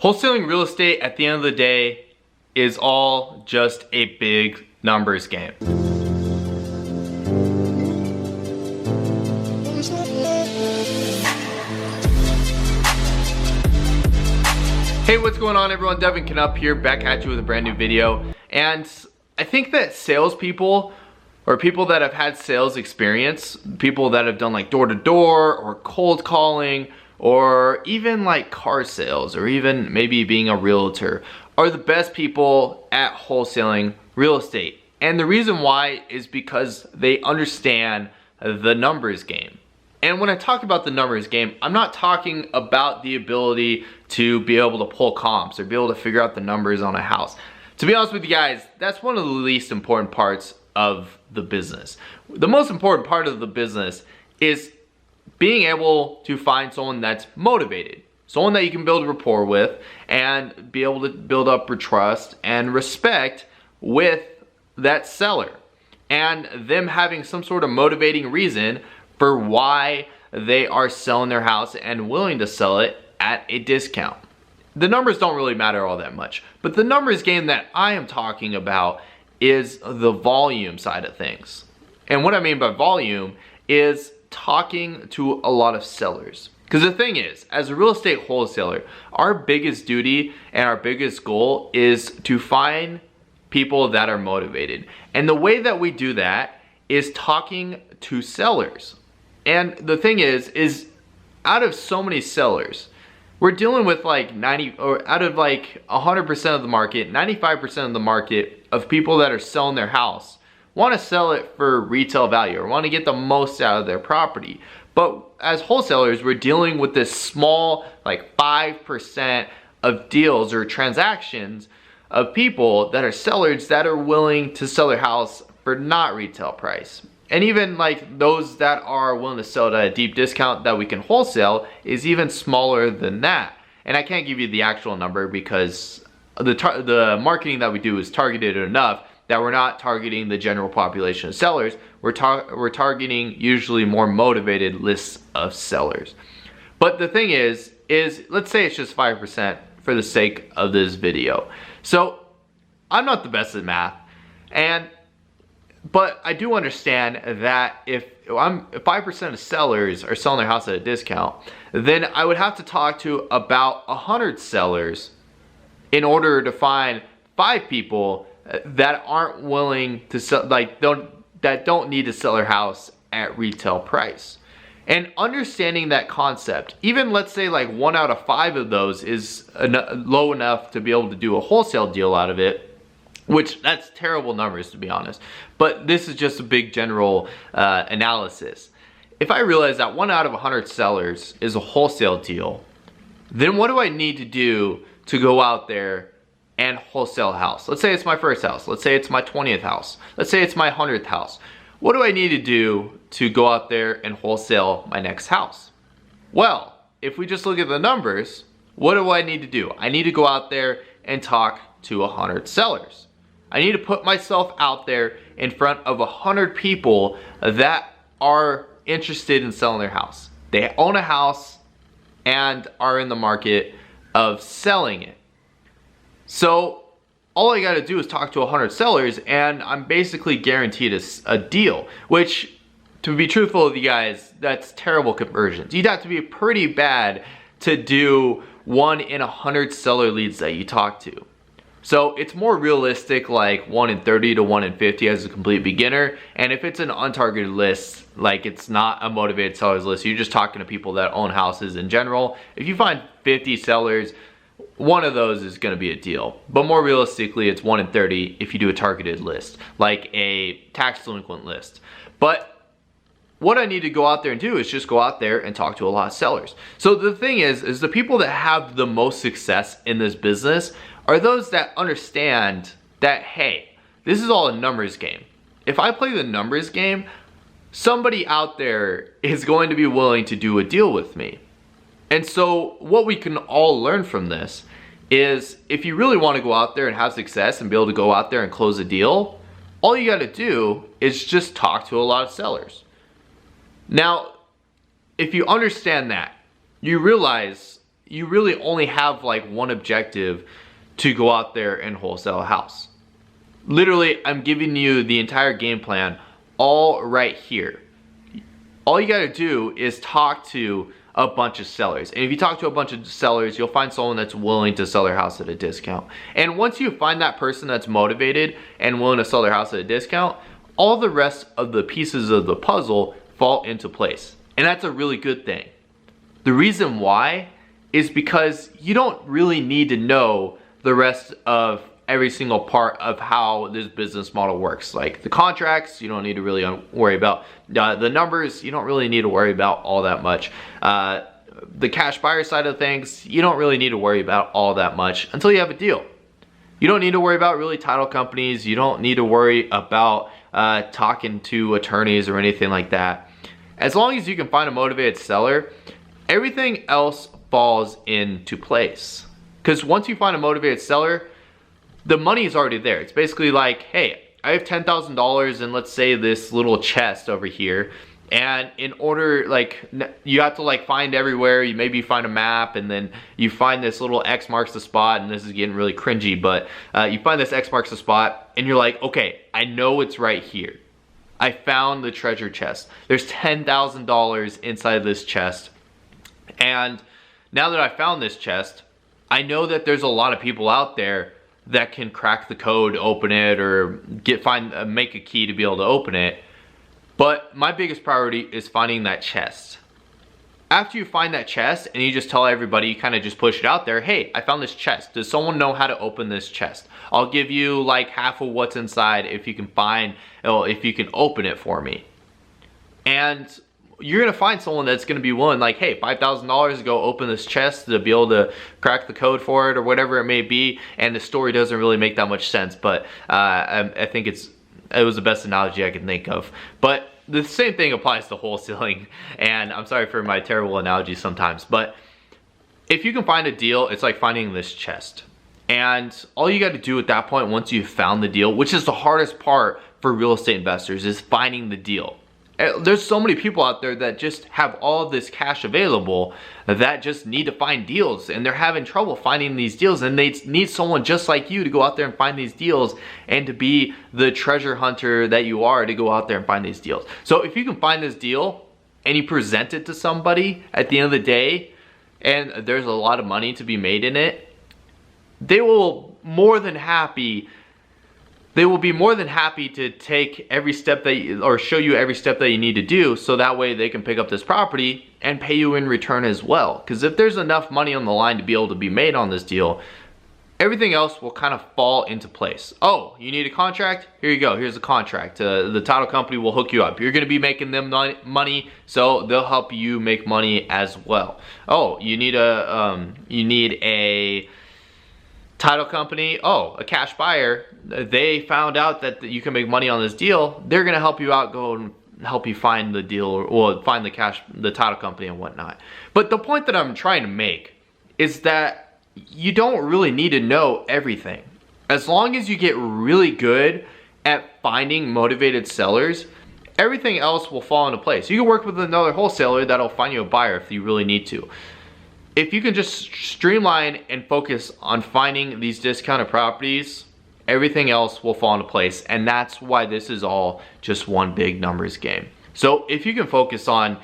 Wholesaling real estate at the end of the day is all just a big numbers game. Hey, what's going on everyone? Devin Knupp here, back at you with a brand new video. And I think that salespeople, or people that have had sales experience, people that have done like door-to-door or cold calling, or even like car sales, or even maybe being a realtor, are the best people at wholesaling real estate. And the reason why is because they understand the numbers game. And when I talk about the numbers game, I'm not talking about the ability to be able to pull comps or be able to figure out the numbers on a house. To be honest with you guys, that's one of the least important parts of the business. The most important part of the business is being able to find someone that's motivated, someone that you can build rapport with and be able to build up trust and respect with that seller, and them having some sort of motivating reason for why they are selling their house and willing to sell it at a discount. The numbers don't really matter all that much, but the numbers game that I am talking about is the volume side of things. And what I mean by volume is talking to a lot of sellers. Because the thing is, as a real estate wholesaler, our biggest duty and our biggest goal is to find people that are motivated. And the way that we do that is talking to sellers. And the thing is out of so many sellers, we're dealing with like 90, or out of like 100% of the market, 95% of the market of people that are selling their house want to sell it for retail value or want to get the most out of their property. But as wholesalers, we're dealing with this small, like 5% of deals or transactions of people that are sellers that are willing to sell their house for not retail price. And even like those that are willing to sell it at a deep discount that we can wholesale is even smaller than that. And I can't give you the actual number because the marketing that we do is targeted enough that we're not targeting the general population of sellers. We're targeting usually more motivated lists of sellers. But the thing is let's say it's just 5% for the sake of this video. So I'm not the best at math, but I do understand that if 5% of sellers are selling their house at a discount, then I would have to talk to about 100 sellers in order to find 5 people that aren't willing to sell, that don't need to sell their house at retail price. And understanding that concept, even let's say like 1 out of 5 of those is low enough to be able to do a wholesale deal out of it, which that's terrible numbers to be honest, but this is just a big general analysis. If I realize that 1 out of 100 sellers is a wholesale deal, then what do I need to do to go out there and wholesale a house? Let's say it's my first house, let's say it's my 20th house, let's say it's my 100th house. What do I need to do to go out there and wholesale my next house? Well, if we just look at the numbers, what do I need to do? I need to go out there and talk to 100 sellers. I need to put myself out there in front of 100 people that are interested in selling their house. They own a house and are in the market of selling it. So all I gotta do is talk to 100 sellers and I'm basically guaranteed a deal, which, to be truthful with you guys, that's terrible conversions. You'd have to be pretty bad to do 1 in 100 seller leads that you talk to. So it's more realistic, like 1 in 30 to 1 in 50 as a complete beginner. And if it's an untargeted list, like it's not a motivated sellers list, you're just talking to people that own houses in general. If you find 50 sellers, 1 of those is going to be a deal. But more realistically, it's 1 in 30 if you do a targeted list, like a tax delinquent list. But what I need to go out there and do is just go out there and talk to a lot of sellers. So the thing is the people that have the most success in this business are those that understand that, hey, this is all a numbers game. If I play the numbers game, somebody out there is going to be willing to do a deal with me. And so what we can all learn from this is, if you really want to go out there and have success and be able to go out there and close a deal, all you got to do is just talk to a lot of sellers. Now, if you understand that, you realize you really only have like one objective to go out there and wholesale a house. Literally, I'm giving you the entire game plan all right here. All you gotta do is talk to a bunch of sellers. And if you talk to a bunch of sellers, you'll find someone that's willing to sell their house at a discount. And once you find that person that's motivated and willing to sell their house at a discount, all the rest of the pieces of the puzzle fall into place. And that's a really good thing. The reason why is because you don't really need to know the rest of every single part of how this business model works. Like the contracts, you don't need to really worry about. The numbers, you don't really need to worry about all that much. The cash buyer side of things, you don't really need to worry about all that much until you have a deal. You don't need to worry about really title companies. You don't need to worry about talking to attorneys or anything like that. As long as you can find a motivated seller, everything else falls into place. Because once you find a motivated seller, the money is already there. It's basically like, hey, I have $10,000 in, let's say, this little chest over here. And in order, like, you have to like find everywhere. You maybe find a map, and then you find this little X marks the spot, and this is getting really cringy, but you find this X marks the spot, and you're like, okay, I know it's right here. I found the treasure chest. There's $10,000 inside this chest. And now that I found this chest, I know that there's a lot of people out there that can crack the code to open it, or make a key to be able to open it. But my biggest priority is finding that chest. After you find that chest and you just tell everybody, you kind of just push it out there, hey, I found this chest. Does someone know how to open this chest? I'll give you like half of what's inside if you can open it for me. And you're gonna find someone that's gonna be willing, like, hey, $5,000 to go open this chest to be able to crack the code for it, or whatever it may be. And the story doesn't really make that much sense, but I think it was the best analogy I can think of. But the same thing applies to wholesaling, and I'm sorry for my terrible analogy sometimes, but if you can find a deal, it's like finding this chest. And all you got to do at that point, once you've found the deal, which is the hardest part for real estate investors, is finding the deal. There's so many people out there that just have all of this cash available that just need to find deals, and they're having trouble finding these deals, and they need someone just like you to go out there and find these deals, and to be the treasure hunter that you are to go out there and find these deals. So if you can find this deal and you present it to somebody at the end of the day, and there's a lot of money to be made in it, they will be more than happy to take every step or show you every step that you need to do, so that way they can pick up this property and pay you in return as well. Because if there's enough money on the line to be able to be made on this deal, everything else will kind of fall into place. Oh, you need a contract? Here you go, here's a contract. The title company will hook you up. You're gonna be making them money, so they'll help you make money as well. Oh, you need a title company, a cash buyer, they found out that you can make money on this deal, they're gonna help you out, go and help you find the deal, or find the title company and whatnot. But the point that I'm trying to make is that you don't really need to know everything. As long as you get really good at finding motivated sellers, everything else will fall into place. You can work with another wholesaler that'll find you a buyer if you really need to. If you can just streamline and focus on finding these discounted properties, everything else will fall into place. And that's why this is all just one big numbers game. So if you can focus on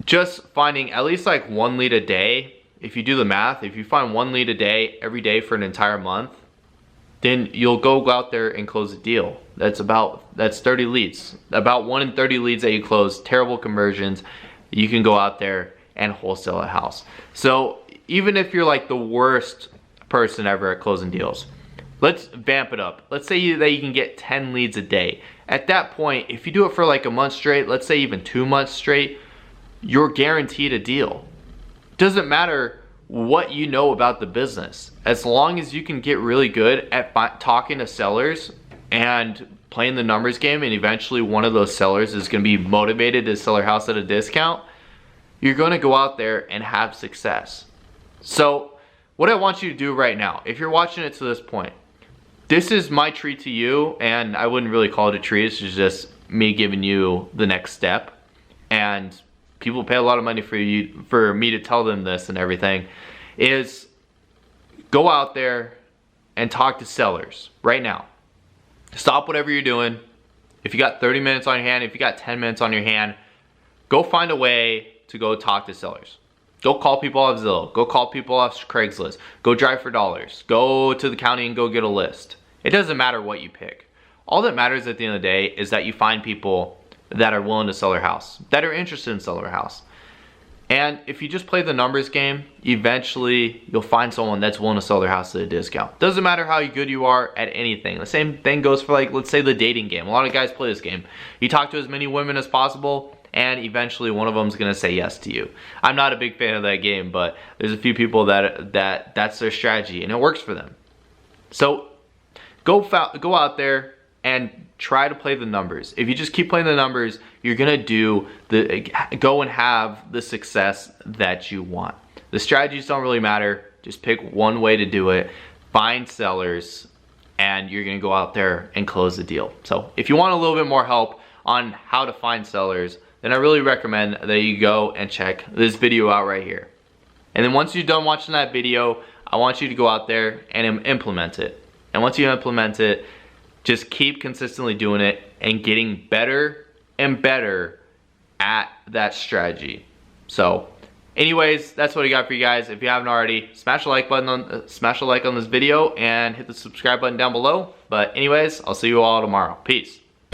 just finding at least like one lead a day, if you do the math, if you find one lead a day every day for an entire month, then you'll go out there and close a deal. That's 30 leads. About 1 in 30 leads that you close, terrible conversions, you can go out there and wholesale a house. So even if you're like the worst person ever at closing deals, let's vamp it up. Let's say that you can get 10 leads a day. At that point, if you do it for like a month straight, let's say even 2 months straight, you're guaranteed a deal. Doesn't matter what you know about the business. As long as you can get really good at talking to sellers and playing the numbers game, and eventually one of those sellers is gonna be motivated to sell their house at a discount, you're gonna go out there and have success. So what I want you to do right now, if you're watching it to this point, this is my treat to you, and I wouldn't really call it a treat, it's just me giving you the next step. And people pay a lot of money for me to tell them this and everything, is go out there and talk to sellers right now. Stop whatever you're doing. If you got 30 minutes on your hand, if you got 10 minutes on your hand, go find a way to go talk to sellers. Go call people off Zillow. Go call people off Craigslist. Go drive for dollars. Go to the county and go get a list. It doesn't matter what you pick. All that matters at the end of the day is that you find people that are willing to sell their house, that are interested in selling their house. And if you just play the numbers game, eventually you'll find someone that's willing to sell their house at a discount. Doesn't matter how good you are at anything. The same thing goes for, like, let's say the dating game. A lot of guys play this game. You talk to as many women as possible, and eventually one of them is gonna say yes to you. I'm not a big fan of that game, but there's a few people that's their strategy, and it works for them. So go out there and try to play the numbers. If you just keep playing the numbers, you're gonna go and have the success that you want. The strategies don't really matter. Just pick one way to do it. Find sellers, and you're gonna go out there and close the deal. So if you want a little bit more help on how to find sellers, then I really recommend that you go and check this video out right here. And then once you're done watching that video, I want you to go out there and implement it. And once you implement it, just keep consistently doing it and getting better and better at that strategy. So anyways, that's what I got for you guys. If you haven't already, smash a like on this video and hit the subscribe button down below. But anyways, I'll see you all tomorrow. Peace.